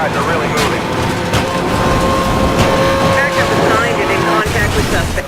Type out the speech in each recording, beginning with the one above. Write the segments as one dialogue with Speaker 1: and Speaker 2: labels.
Speaker 1: guys are really moving.
Speaker 2: Backup assigned and in contact with suspect.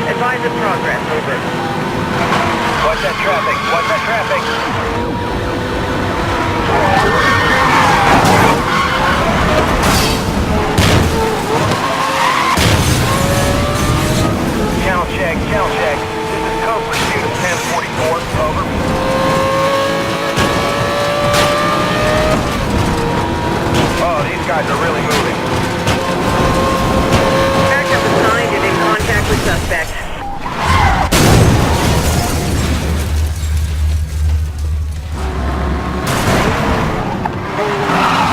Speaker 2: Advise of progress, over.
Speaker 1: Watch that traffic, watch that traffic. Channel check, channel check. This is code pursuit of 1044, over. Oh, these guys are really moving.
Speaker 2: Backup assigned and in contact with suspect.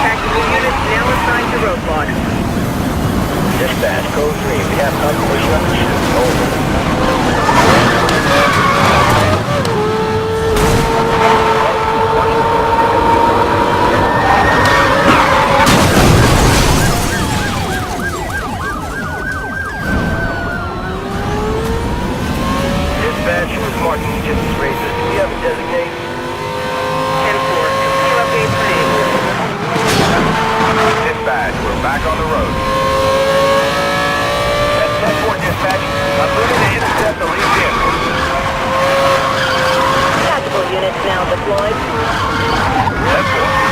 Speaker 2: Tactical units now assigned to roadblock.
Speaker 1: Dispatch, code 3. We have confirmation of pursuit, over. Marking distance races. Do we have a designate?
Speaker 2: 10-4. Continue update plan.
Speaker 1: Dispatch, we're back on the road. That's 10-4 dispatch. I'm moving to intercept the lead vehicle.
Speaker 2: Tactical units now deployed.
Speaker 1: 10-4.